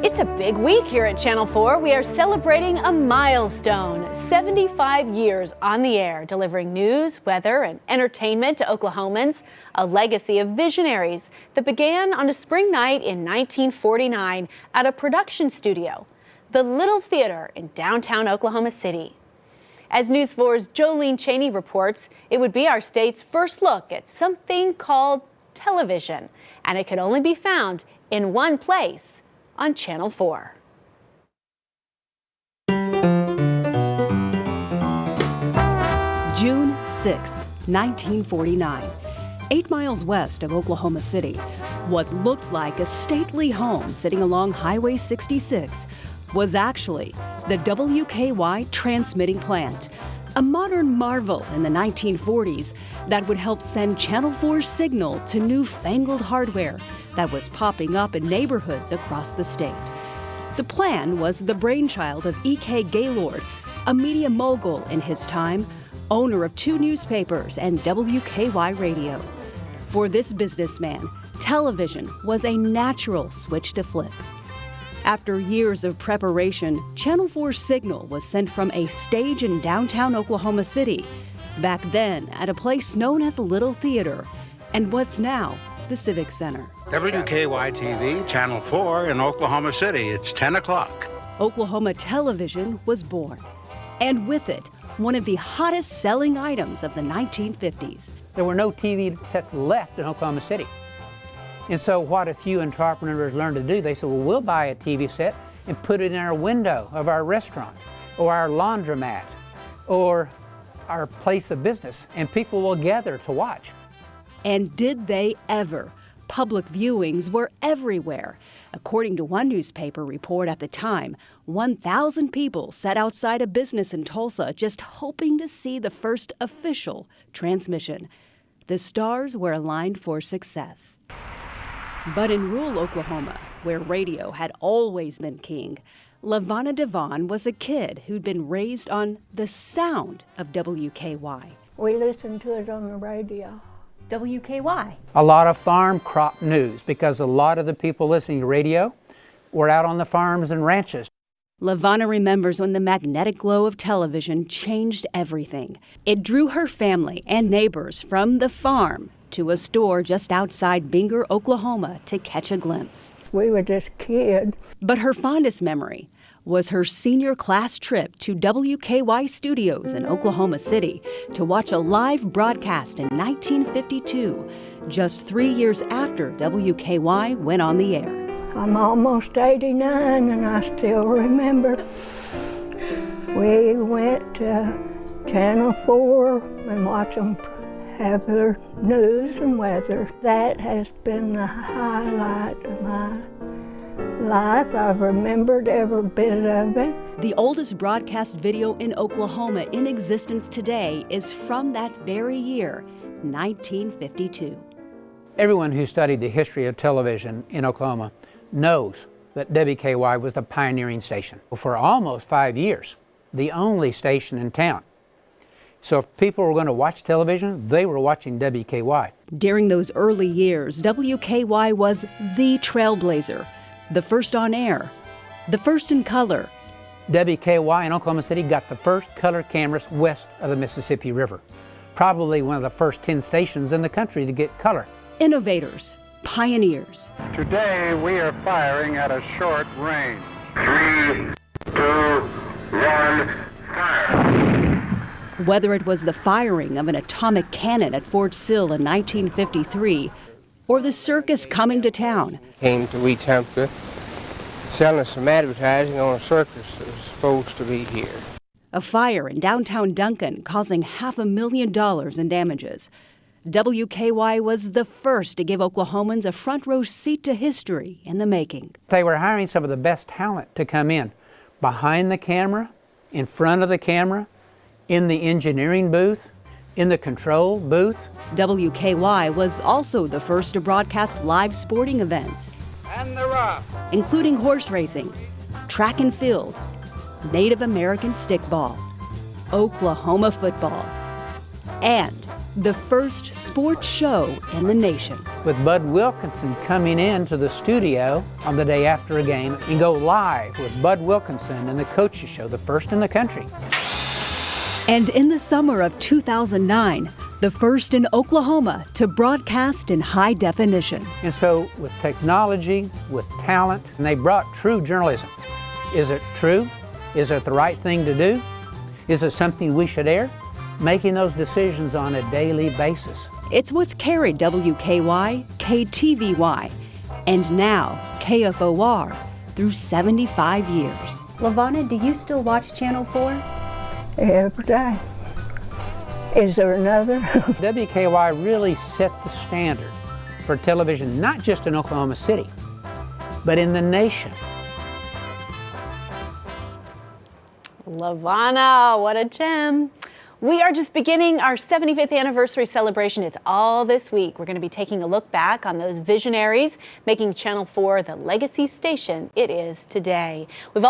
It's a big week here at Channel 4. We are celebrating a milestone, 75 years on the air, delivering news, weather, and entertainment to Oklahomans, a legacy of visionaries that began on a spring night in 1949 at a production studio, the Little Theater in downtown Oklahoma City. As News 4's Jolene Cheney reports, it would be our state's first look at something called television, and it could only be found in one place, on Channel 4. June 6, 1949. 8 miles west of Oklahoma City, what looked like a stately home sitting along Highway 66 was actually the WKY transmitting plant, a modern marvel in the 1940s that would help send Channel 4's signal to newfangled hardware that was popping up in neighborhoods across the state. The plan was the brainchild of E.K. Gaylord, a media mogul in his time, owner of 2 newspapers and WKY Radio. For this businessman, television was a natural switch to flip. After years of preparation, Channel 4's signal was sent from a stage in downtown Oklahoma City, back then at a place known as Little Theater, and what's now the Civic Center. WKY-TV, Channel 4 in Oklahoma City. It's 10 o'clock. Oklahoma television was born, and with it, one of the hottest selling items of the 1950s. There were no TV sets left in Oklahoma City. And so what a few entrepreneurs learned to do, they said, well, we'll buy a TV set and put it in our window of our restaurant or our laundromat or our place of business, and people will gather to watch. And did they ever? Public viewings were everywhere. According to one newspaper report at the time, 1,000 people sat outside a business in Tulsa just hoping to see the first official transmission. The stars were aligned for success. But in rural Oklahoma, where radio had always been king, LaVonna Devon was a kid who'd been raised on the sound of WKY. We listened to it on the radio. WKY. A lot of farm crop news, because a lot of the people listening to radio were out on the farms and ranches. LaVonna remembers when the magnetic glow of television changed everything. It drew her family and neighbors from the farm to a store just outside Binger, Oklahoma, to catch a glimpse. We were just kids. But her fondest memory was her senior class trip to WKY Studios in Oklahoma City to watch a live broadcast in 1952, just 3 years after WKY went on the air. I'm almost 89 and I still remember we went to Channel 4 and watched them have their news and weather. That has been the highlight of my life. I've remembered every bit of it. The oldest broadcast video in Oklahoma in existence today is from that very year, 1952. Everyone who studied the history of television in Oklahoma knows that WKY was the pioneering station. For almost 5 years, the only station in town. So if people were going to watch television, they were watching WKY. During those early years, WKY was the trailblazer, the first on air, the first in color. WKY in Oklahoma City got the first color cameras west of the Mississippi River. Probably one of the first 10 stations in the country to get color. Innovators, pioneers. Today we are firing at a short range. 3, 2, 1, fire. Whether it was the firing of an atomic cannon at Fort Sill in 1953, or the circus coming to town. Came to Wetumpka, selling some advertising on a circus that was supposed to be here. A fire in downtown Duncan causing $500,000 in damages. WKY was the first to give Oklahomans a front row seat to history in the making. They were hiring some of the best talent to come in, behind the camera, in front of the camera, in the engineering booth, in the control booth. WKY was also the first to broadcast live sporting events, And they're off. including horse racing, track and field, Native American stickball, Oklahoma football, and the first sports show in the nation. With Bud Wilkinson coming into the studio on the day after a game and go live with Bud Wilkinson and the Coaches Show, the first in the country. And in the summer of 2009, the first in Oklahoma to broadcast in high definition. And so with technology, with talent, and they brought true journalism. Is it true? Is it the right thing to do? Is it something we should air? Making those decisions on a daily basis. It's what's carried WKY, KTVY, and now KFOR through 75 years. LaVonna, do you still watch Channel 4? Every day. Is there another? WKY really set the standard for television, not just in Oklahoma City, but in the nation. LaVonna, what a gem. We are just beginning our 75th anniversary celebration. It's all this week. We're going to be taking a look back on those visionaries, making Channel 4 the legacy station it is today. We've